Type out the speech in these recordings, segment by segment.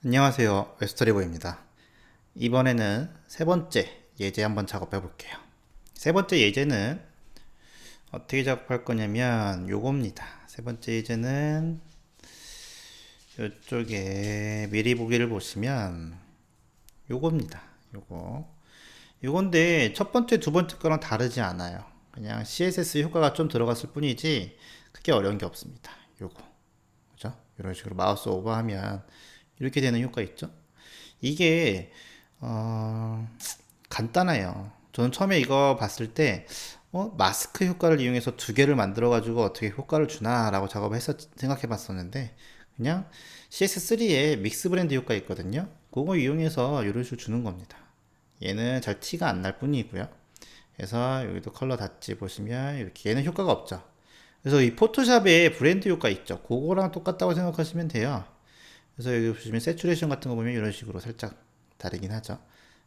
안녕하세요. 웨스터리보입니다. 이번에는 세 번째 예제 한번 작업해 볼게요. 세 번째 예제는 어떻게 작업할 거냐면 요겁니다. 세 번째 예제는 이쪽에 미리 보기를 보시면 요겁니다. 요건데 첫 번째, 두 번째 거랑 다르지 않아요. 그냥 CSS 효과가 좀 들어갔을 뿐이지 크게 어려운 게 없습니다. 그죠? 이런 식으로 마우스 오버하면 이렇게 되는 효과 있죠? 이게 어, 간단해요. 저는 처음에 이거 봤을 때 마스크 효과를 이용해서 두 개를 만들어 가지고 어떻게 효과를 주나라고 생각해 봤었는데 그냥 CS3에 믹스 브랜드 효과 있거든요. 그거 이용해서 이런 식으로 주는 겁니다. 얘는 잘 티가 안 날 뿐이고요. 그래서 여기도 컬러 닷지 보시면 이렇게 얘는 효과가 없죠. 그래서 이 포토샵에 브랜드 효과 있죠. 그거랑 똑같다고 생각하시면 돼요. 그래서 여기 보시면 세츄레이션 같은 거 보면 이런 식으로 살짝 다르긴 하죠.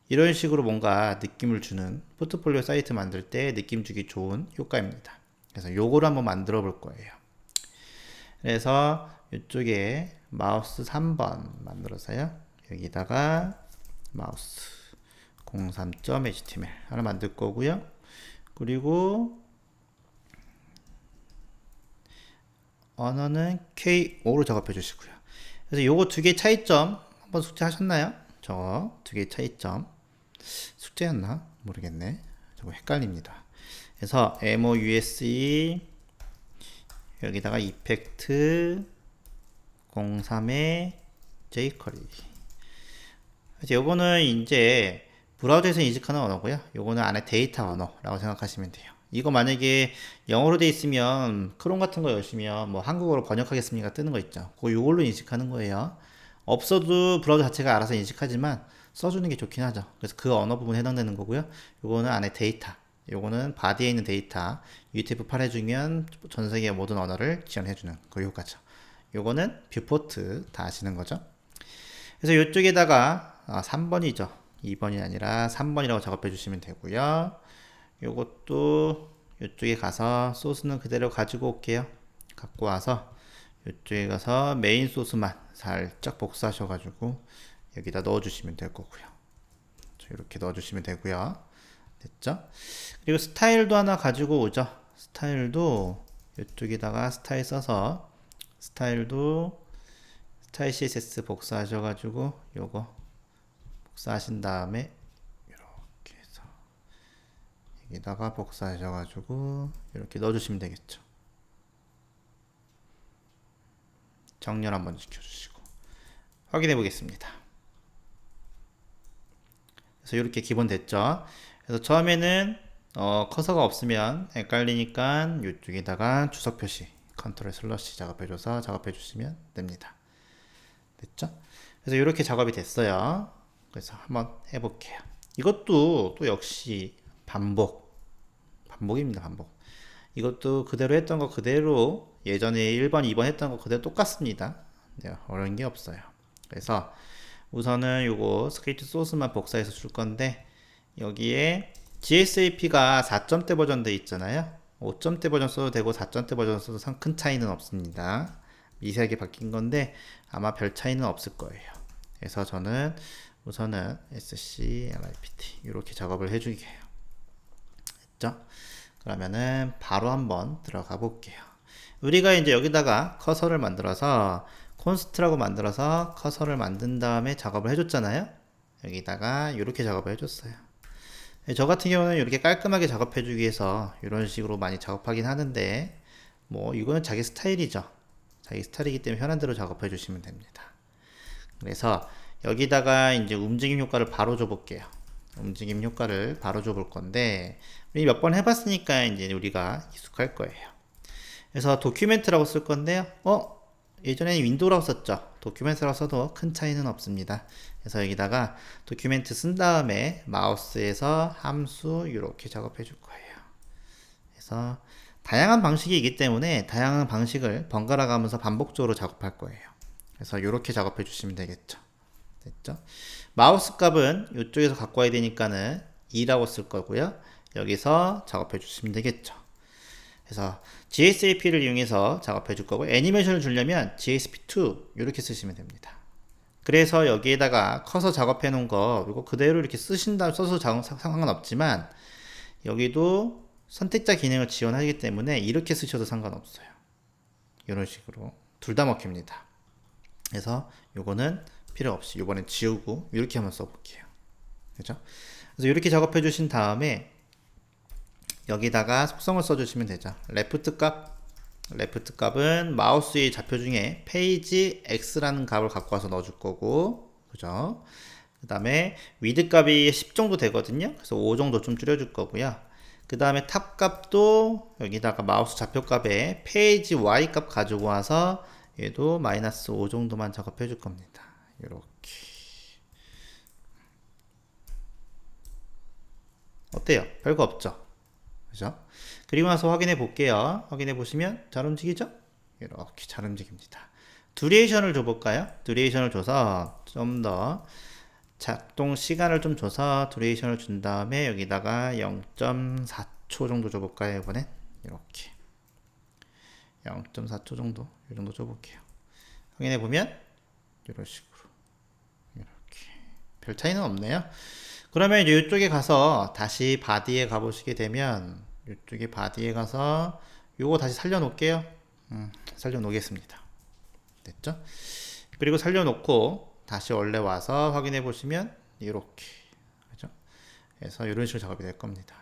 이런 식으로 뭔가 느낌을 주는 포트폴리오 사이트 만들 때 느낌 주기 좋은 효과입니다. 그래서 요거를 한번 만들어 볼 거예요. 그래서 이쪽에 마우스 3번 만들어서요. 여기다가 마우스 03.html 하나 만들 거고요. 그리고 언어는 K5로 작업해 주시고요. 그래서 요거 두 개 차이점 한번 숙제하셨나요? 저거 두 개 차이점 숙제였나? 모르겠네. 저거 헷갈립니다. 그래서 MOUSE 여기다가 이펙트 03의 jQuery. 요거는 이제 브라우저에서 인식하는 언어고요. 요거는 안에 데이터 언어라고 생각하시면 돼요. 이거 만약에 영어로 돼 있으면 크롬 같은 거 여시면 뭐 한국어로 번역하겠습니까 뜨는 거 있죠. 그거 요걸로 인식하는 거예요. 없어도 브라우저 자체가 알아서 인식하지만 써주는 게 좋긴 하죠. 그래서 그 언어 부분에 해당되는 거고요. 요거는 안에 데이터. 요거는 바디에 있는 데이터. UTF-8 해주면 전 세계 모든 언어를 지원해주는 그 효과죠. 요거는 뷰포트 다 아시는 거죠. 그래서 이쪽에다가 3번이죠. 2번이 아니라 3번이라고 작업해 주시면 되고요. 요것도 이쪽에 가서 소스는 그대로 가지고 올게요. 갖고 와서 이쪽에 가서 메인 소스만 살짝 복사하셔가지고 여기다 넣어주시면 될 거고요. 이렇게 넣어주시면 되고요. 됐죠? 그리고 스타일도 하나 가지고 오죠. 스타일도 이쪽에다가 스타일 써서 스타일도 스타일 CSS 복사하셔가지고 요거 복사하신 다음에 이렇게 해서 여기다가 복사하셔가지고 이렇게 넣어주시면 되겠죠. 정렬 한번 시켜주시고 확인해 보겠습니다. 그래서 이렇게 기본 됐죠. 그래서 처음에는 커서가 없으면 헷갈리니까 이쪽에다가 주석 표시 컨트롤 슬러시 작업해줘서 작업해 주시면 됩니다. 됐죠? 그래서 이렇게 작업이 됐어요. 그래서 한번 해볼게요. 이것도 또 역시 반복입니다. 반복. 이것도 그대로 했던 거 그대로 예전에 1번, 2번 했던 거 그대로 똑같습니다. 네, 어려운 게 없어요. 그래서 우선은 요거 스크립트 소스만 복사해서 줄 건데 여기에 GSAP가 4점대 버전 돼 있잖아요. 5점대 버전 써도 되고 4점대 버전 써도 큰 차이는 없습니다. 미세하게 바뀐 건데 아마 별 차이는 없을 거예요. 그래서 저는 우선은 SCLIPT 이렇게 작업을 해주게요. 됐죠? 그러면은 바로 한번 들어가 볼게요. 우리가 이제 여기다가 커서를 만들어서 콘스트라고 만들어서 커서를 만든 다음에 작업을 해줬잖아요. 여기다가 이렇게 작업을 해줬어요. 저 같은 경우는 이렇게 깔끔하게 작업해주기 위해서 이런 식으로 많이 작업하긴 하는데 뭐 이거는 자기 스타일이죠. 자기 스타일이기 때문에 편한 대로 작업해 주시면 됩니다. 그래서 여기다가 이제 움직임 효과를 바로 줘 볼게요. 움직임 효과를 바로 줘 볼 건데 우리 몇 번 해봤으니까 이제 우리가 익숙할 거예요. 그래서 도큐멘트라고 쓸 건데요. 예전에는 윈도우라고 썼죠. 도큐멘트라고 써도 큰 차이는 없습니다. 그래서 여기다가 도큐멘트 쓴 다음에 마우스에서 함수 이렇게 작업해 줄 거예요. 그래서 다양한 방식이 있기 때문에 다양한 방식을 번갈아 가면서 반복적으로 작업할 거예요. 그래서 이렇게 작업해 주시면 되겠죠. 됐죠? 마우스 값은 이쪽에서 갖고 와야 되니까는 2라고 쓸 거고요. 여기서 작업해 주시면 되겠죠. 그래서 GSAP를 이용해서 작업해 줄 거고 애니메이션을 주려면 GSP2 이렇게 쓰시면 됩니다. 그래서 여기에다가 커서 작업해 놓은 거 이거 그대로 이렇게 쓰신다 써서 상관없지만 여기도 선택자 기능을 지원하기 때문에 이렇게 쓰셔도 상관없어요. 이런 식으로 둘 다 먹힙니다. 그래서 요거는 필요 없이 이번엔 지우고 이렇게 한번 써볼게요. 그죠? 그래서 이렇게 작업해 주신 다음에 여기다가 속성을 써주시면 되죠. 레프트 값은 마우스의 좌표 중에 페이지 X라는 값을 갖고 와서 넣어줄 거고, 그죠? 그 다음에 위드 값이 10 정도 되거든요. 그래서 5 정도 좀 줄여줄 거고요. 그 다음에 탑 값도 여기다가 마우스 좌표 값에 페이지 Y 값 가지고 와서 얘도 마이너스 5 정도만 작업해 줄 겁니다. 이렇게. 어때요? 별거 없죠? 그죠? 그리고 나서 확인해 볼게요. 확인해 보시면 잘 움직이죠? 이렇게 잘 움직입니다. 듀레이션을 줘볼까요? 듀레이션을 줘서 좀 더 작동 시간을 좀 줘서 듀레이션을 준 다음에 여기다가 0.4초 정도 줘볼까요? 이번엔 이렇게 0.4초 정도 이 정도 줘볼게요. 확인해 보면 이런 식으로 이렇게 별 차이는 없네요. 그러면 이제 이쪽에 가서 다시 바디에 가보시게 되면 이쪽에 바디에 가서 요거 다시 살려놓을게요. 살려놓겠습니다. 됐죠? 그리고 살려놓고 다시 원래 와서 확인해 보시면 이렇게 그죠? 그래서 이런 식으로 작업이 될 겁니다.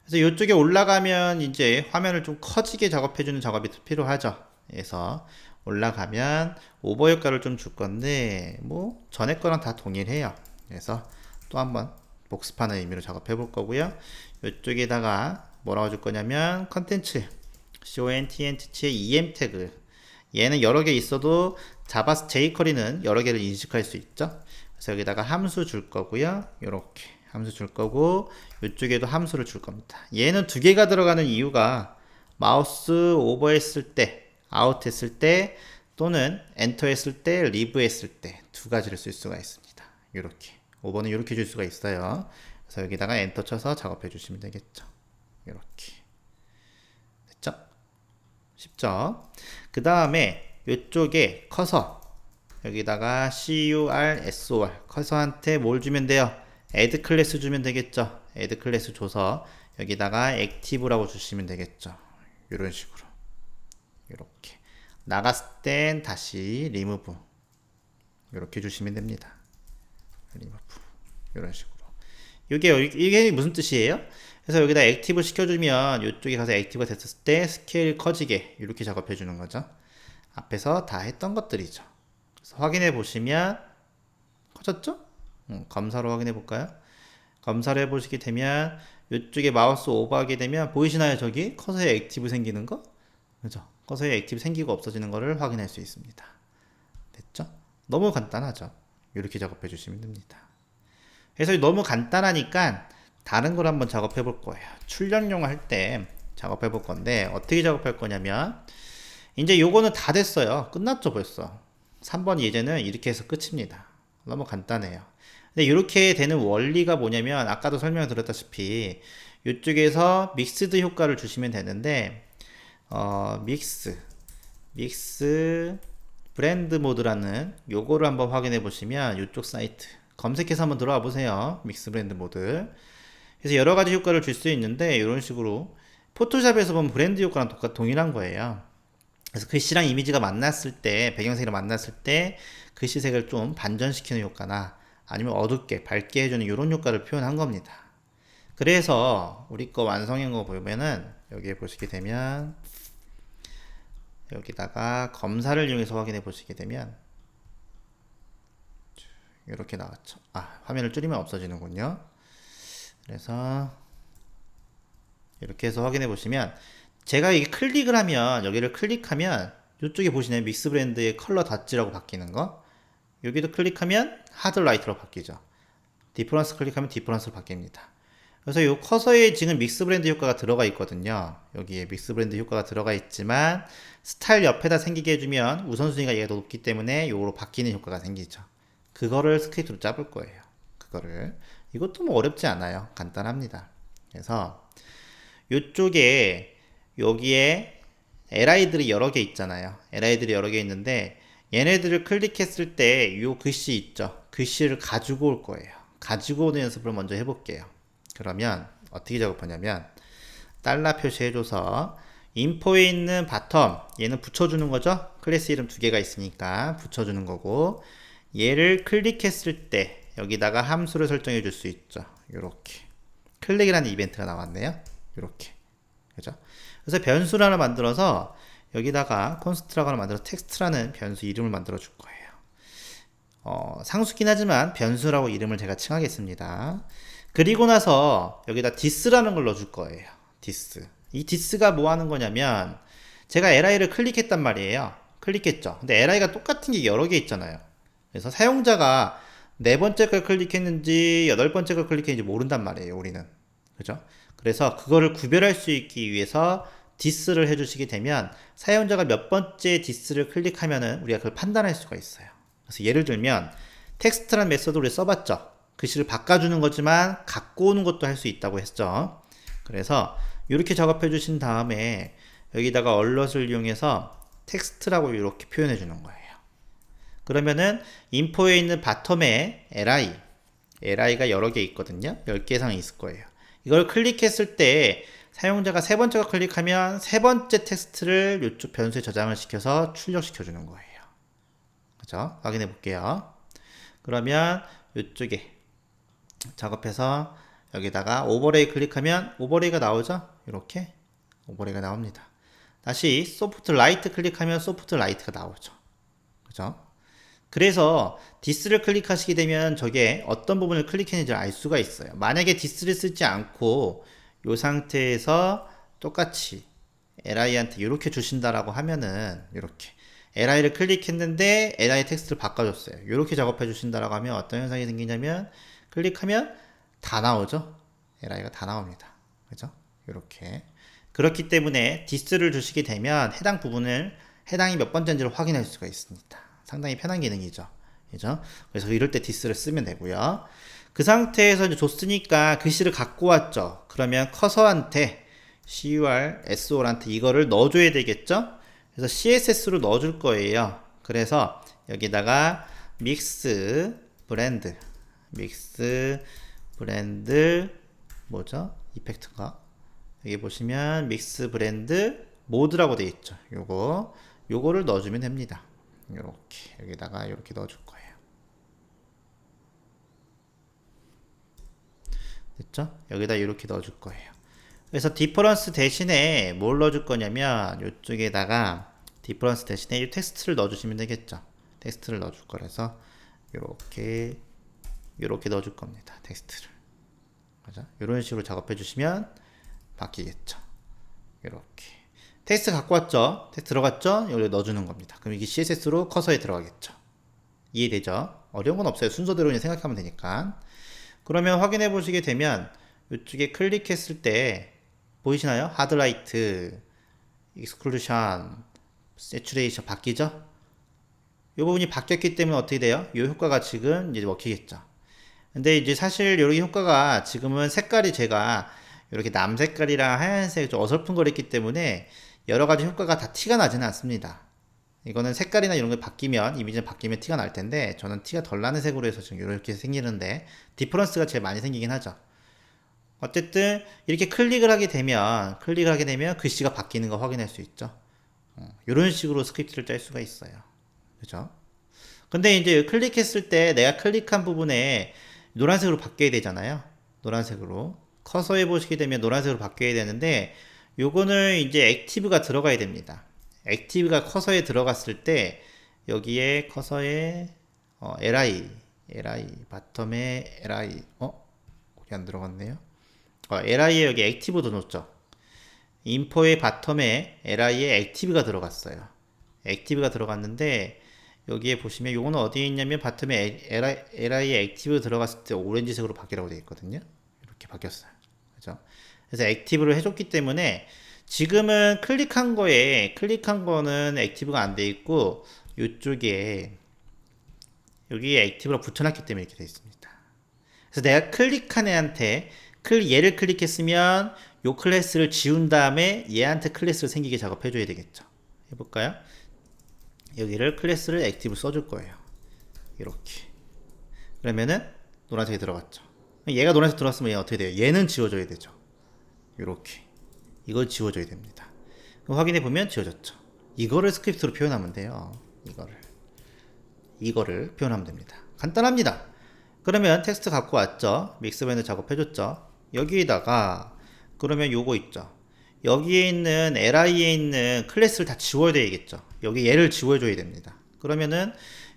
그래서 이쪽에 올라가면 이제 화면을 좀 커지게 작업해 주는 작업이 필요하죠. 그래서 올라가면 오버 효과를 좀 줄 건데 뭐 전에 거랑 다 동일해요. 그래서 또 한번 복습하는 의미로 작업해 볼 거고요. 이쪽에다가 뭐라고 줄 거냐면 컨텐츠 content의 em 태그 얘는 여러 개 있어도 자바 jQuery는 여러 개를 인식할 수 있죠. 그래서 여기다가 함수 줄 거고요. 이렇게 함수 줄 거고 이쪽에도 함수를 줄 겁니다. 얘는 두 개가 들어가는 이유가 마우스 오버 했을 때 아웃 했을 때 또는 엔터 했을 때 리브 했을 때 두 가지를 쓸 수가 있습니다. 이렇게 오버는 이렇게 줄 수가 있어요. 그래서 여기다가 엔터 쳐서 작업해 주시면 되겠죠. 이렇게 됐죠? 쉽죠? 그 다음에 이쪽에 커서 여기다가 cursor 커서한테 뭘 주면 돼요? add 클래스 주면 되겠죠? add 클래스 줘서 여기다가 active라고 주시면 되겠죠? 이런 식으로 이렇게 나갔을 땐 다시 remove 이렇게 주시면 됩니다. remove 이런 식으로 이게 무슨 뜻이에요? 그래서 여기다 액티브 시켜주면 이쪽에 가서 액티브가 됐을 때 스케일 커지게 이렇게 작업해 주는 거죠. 앞에서 다 했던 것들이죠. 그래서 확인해 보시면 커졌죠? 검사로 확인해 볼까요? 검사를 해 보시게 되면 이쪽에 마우스 오버하게 되면 보이시나요? 저기 커서에 액티브 생기는 거? 그죠? 커서에 액티브 생기고 없어지는 거를 확인할 수 있습니다. 됐죠? 너무 간단하죠? 이렇게 작업해 주시면 됩니다. 그래서 너무 간단하니까 다른 걸 한번 작업해 볼 거예요. 출력용 할 때 작업해 볼 건데 어떻게 작업할 거냐면 이제 요거는 다 됐어요. 끝났죠 벌써. 3번 예제는 이렇게 해서 끝입니다. 너무 간단해요. 근데 이렇게 되는 원리가 뭐냐면 아까도 설명을 드렸다시피 이쪽에서 믹스드 효과를 주시면 되는데 믹스 브랜드 모드라는 요거를 한번 확인해 보시면 이쪽 사이트 검색해서 한번 들어와 보세요. 믹스 브랜드 모드. 그래서 여러 가지 효과를 줄 수 있는데 이런 식으로 포토샵에서 보면 브랜드 효과랑 동일한 거예요. 그래서 글씨랑 이미지가 만났을 때 배경색이랑 만났을 때 글씨색을 좀 반전시키는 효과나 아니면 어둡게 밝게 해주는 이런 효과를 표현한 겁니다. 그래서 우리 거 완성한 거 보면은 여기에 보시게 되면 여기다가 검사를 이용해서 확인해 보시게 되면 이렇게 나왔죠. 화면을 줄이면 없어지는군요. 그래서 이렇게 해서 확인해 보시면 제가 이게 클릭을 하면 여기를 클릭하면 이쪽에 보시나요? 믹스 브랜드의 컬러 닷지라고 바뀌는 거. 여기도 클릭하면 하드 라이트로 바뀌죠. 디퍼런스 클릭하면 디퍼런스로 바뀝니다. 그래서 이 커서에 지금 믹스 브랜드 효과가 들어가 있거든요. 여기에 믹스 브랜드 효과가 들어가 있지만 스타일 옆에다 생기게 해주면 우선순위가 얘가 더 높기 때문에 요거로 바뀌는 효과가 생기죠. 그거를 스크립트로 짜볼 거예요. 그거를 이것도 뭐 어렵지 않아요. 간단합니다. 그래서 이쪽에 여기에 li들이 여러 개 있잖아요. li들이 여러 개 있는데 얘네들을 클릭했을 때 이 글씨 있죠? 글씨를 가지고 올 거예요. 가지고 오는 연습을 먼저 해볼게요. 그러면 어떻게 작업하냐면 달러 표시해줘서 인포에 있는 바텀 얘는 붙여주는 거죠. 클래스 이름 두 개가 있으니까 붙여주는 거고, 얘를 클릭했을 때 여기다가 함수를 설정해 줄 수 있죠. 요렇게 클릭이라는 이벤트가 나왔네요. 요렇게, 그죠? 그래서 변수를 하나 만들어서 여기다가 콘스트라고 하나 만들어서 텍스트라는 변수 이름을 만들어 줄 거예요. 상수긴 하지만 변수라고 이름을 제가 칭하겠습니다. 그리고 나서 여기다 this라는 걸 넣어줄 거예요. this. 이 this가 뭐 하는 거냐면, 제가 li를 클릭했단 말이에요. 클릭했죠. 근데 li가 똑같은 게 여러 개 있잖아요. 그래서 사용자가 네 번째 걸 클릭했는지 여덟 번째 걸 클릭했는지 모른단 말이에요, 우리는. 그죠? 그래서 그거를 구별할 수 있기 위해서 this를 해주시게 되면 사용자가 몇 번째 this를 클릭하면은 우리가 그걸 판단할 수가 있어요. 그래서 예를 들면 텍스트란 메소드를 우리 써봤죠. 글씨를 바꿔주는 거지만 갖고 오는 것도 할 수 있다고 했죠. 그래서 이렇게 작업해 주신 다음에 여기다가 얼럿을 이용해서 텍스트라고 이렇게 표현해 주는 거예요. 그러면은 인포에 있는 바텀에 li가 여러 개 있거든요. 10개 이상 있을 거예요. 이걸 클릭했을 때 사용자가 세 번째가 클릭하면 세 번째 텍스트를 이쪽 변수에 저장을 시켜서 출력시켜 주는 거예요. 그죠? 확인해 볼게요. 그러면 이쪽에 작업해서 여기다가 오버레이 클릭하면 오버레이가 나오죠? 이렇게 오버레이가 나옵니다. 다시 소프트 라이트 클릭하면 소프트 라이트가 나오죠. 그죠? 그래서 this를 클릭하시게 되면 저게 어떤 부분을 클릭했는지 알 수가 있어요. 만약에 this를 쓰지 않고 이 상태에서 똑같이 li한테 이렇게 주신다라고 하면은, 이렇게 li를 클릭했는데 li 텍스트를 바꿔줬어요. 이렇게 작업해 주신다라고 하면 어떤 현상이 생기냐면, 클릭하면 다 나오죠. li가 다 나옵니다. 그죠? 이렇게. 그렇기 때문에 this를 주시게 되면 해당 부분을 해당이 몇 번째인지를 확인할 수가 있습니다. 상당히 편한 기능이죠. 그죠? 그래서 이럴 때 this를 쓰면 되고요. 그 상태에서 이제 줬으니까 글씨를 갖고 왔죠. 그러면 커서한테 cursor한테 이거를 넣어줘야 되겠죠. 그래서 css로 넣어줄 거예요. 그래서 여기다가 믹스 브랜드 뭐죠? 이펙트가 여기 보시면 믹스 브랜드 모드라고 되어 있죠. 요거를 넣어주면 됩니다. 요렇게 여기다가 이렇게 넣어줄 거예요. 됐죠? 여기다 이렇게 넣어줄 거예요. 그래서 디퍼런스 대신에 뭘 넣어줄 거냐면, 이쪽에다가 디퍼런스 대신에 이 텍스트를 넣어주시면 되겠죠. 텍스트를 넣어줄 거라서 이렇게 넣어줄 겁니다. 텍스트를. 맞아? 이런 식으로 작업해 주시면 바뀌겠죠. 이렇게 텍스트 갖고 왔죠? 텍스트 들어갔죠? 여기 넣어주는 겁니다. 그럼 이게 CSS로 커서에 들어가겠죠. 이해되죠? 어려운 건 없어요. 순서대로 그냥 생각하면 되니까. 그러면 확인해 보시게 되면 이쪽에 클릭했을 때 보이시나요? 하드라이트, 익스클루션, 세츄레이션 바뀌죠? 이 부분이 바뀌었기 때문에 어떻게 돼요? 이 효과가 지금 이제 먹히겠죠. 근데 이제 사실 여기 효과가 지금은 색깔이 제가 이렇게 남색깔이랑 하얀색 좀 어설픈거렸기 때문에 여러 가지 효과가 다 티가 나지는 않습니다. 이거는 색깔이나 이런 게 바뀌면, 이미지가 바뀌면 티가 날 텐데, 저는 티가 덜 나는 색으로 해서 지금 이렇게 생기는데, 디퍼런스가 제일 많이 생기긴 하죠. 어쨌든 이렇게 클릭을 하게 되면 글씨가 바뀌는 거 확인할 수 있죠. 이런 식으로 스크립트를 짤 수가 있어요. 그죠? 근데 이제 클릭했을 때 내가 클릭한 부분에 노란색으로 바뀌어야 되잖아요. 노란색으로. 커서에 보시게 되면 노란색으로 바뀌어야 되는데, 요거는 이제 액티브가 들어가야 됩니다. 액티브가 커서에 들어갔을 때 여기에 커서에 li 바텀에 li 거기 안 들어갔네요. li에 여기 액티브도 넣었죠. 인포의 바텀에 li에 액티브가 들어갔어요. 액티브가 들어갔는데 여기에 보시면 요거는 어디에 있냐면 바텀에 li에 액티브 들어갔을 때 오렌지색으로 바뀌라고 되어 있거든요. 이렇게 바뀌었어요. 그죠? 그래서 액티브를 해줬기 때문에 지금은 클릭한 거는 액티브가 안 돼 있고, 이쪽에 여기에 액티브로 붙여놨기 때문에 이렇게 되어 있습니다. 그래서 내가 클릭한 애한테 얘를 클릭했으면 요 클래스를 지운 다음에 얘한테 클래스를 생기게 작업해 줘야 되겠죠. 해볼까요? 여기를 클래스를 액티브 써줄 거예요. 이렇게. 그러면은 노란색이 들어갔죠. 얘가 노란색 들어갔으면 얘 어떻게 돼요? 얘는 지워져야 되죠. 이렇게. 이걸 지워줘야 됩니다. 확인해 보면 지워졌죠. 이거를 스크립트로 표현하면 돼요. 이거를 표현하면 됩니다. 간단합니다. 그러면 텍스트 갖고 왔죠. 믹스밴드 작업해줬죠. 여기에다가 그러면 요거 있죠. 여기에 있는 li에 있는 클래스를 다 지워야 되겠죠. 여기 얘를 지워줘야 됩니다. 그러면은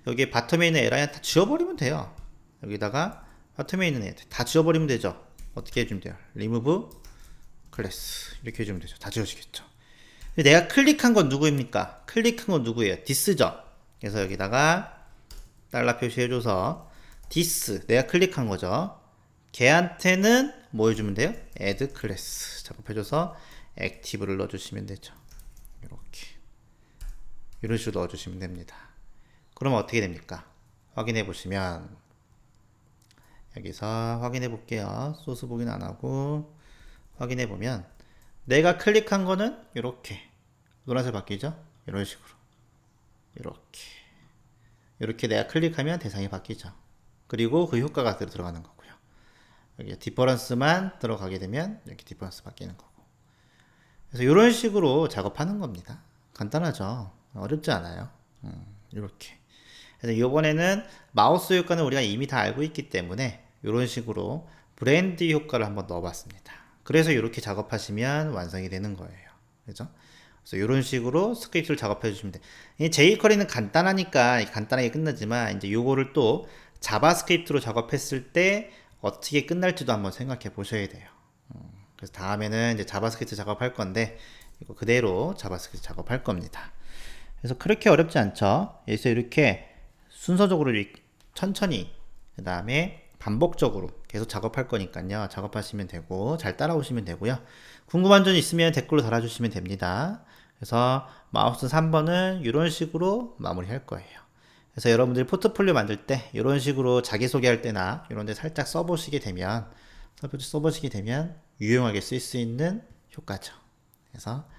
여기 바텀에 있는 li 다 지워버리면 돼요. 여기다가 바텀에 있는 애들 다 지워버리면 되죠. 어떻게 해주면 돼요? remove 클래스 이렇게 해주면 되죠. 다 지워지겠죠. 내가 클릭한 건 누구입니까? 클릭한 건 누구예요? this죠. 그래서 여기다가 달러 표시해줘서 this 내가 클릭한 거죠. 걔한테는 뭐 해주면 돼요? add 클래스 작업해줘서 active를 넣어주시면 되죠. 이렇게 이런 식으로 넣어주시면 됩니다. 그러면 어떻게 됩니까? 확인해 보시면 여기서 확인해 볼게요. 소스 보기는 안 하고 확인해 보면 내가 클릭한 거는 이렇게 노란색 바뀌죠? 이런 식으로 이렇게 내가 클릭하면 대상이 바뀌죠. 그리고 그 효과가 들어가는 거고요. 여기 디퍼런스만 들어가게 되면 이렇게 디퍼런스 바뀌는 거고. 그래서 이런 식으로 작업하는 겁니다. 간단하죠? 어렵지 않아요. 이렇게. 그래서 이번에는 마우스 효과는 우리가 이미 다 알고 있기 때문에 이런 식으로 브랜드 효과를 한번 넣어봤습니다. 그래서 이렇게 작업하시면 완성이 되는 거예요. 그죠? 그래서 이런 식으로 스크립트를 작업해 주시면 돼요. jQuery는 간단하니까 간단하게 끝나지만 이제 요거를 또 자바스크립트로 작업했을 때 어떻게 끝날지도 한번 생각해 보셔야 돼요. 그래서 다음에는 이제 자바스크립트 작업할 건데 이거 그대로 자바스크립트 작업할 겁니다. 그래서 그렇게 어렵지 않죠. 그래서 이렇게 순서적으로 천천히 그 다음에 반복적으로 계속 작업할 거니까요. 작업하시면 되고 잘 따라오시면 되고요. 궁금한 점 있으면 댓글로 달아주시면 됩니다. 그래서 마우스 3번은 이런 식으로 마무리할 거예요. 그래서 여러분들이 포트폴리오 만들 때 이런 식으로 자기소개할 때나 이런 데 살짝 써보시게 되면 유용하게 쓸 수 있는 효과죠. 그래서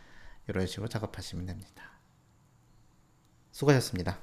이런 식으로 작업하시면 됩니다. 수고하셨습니다.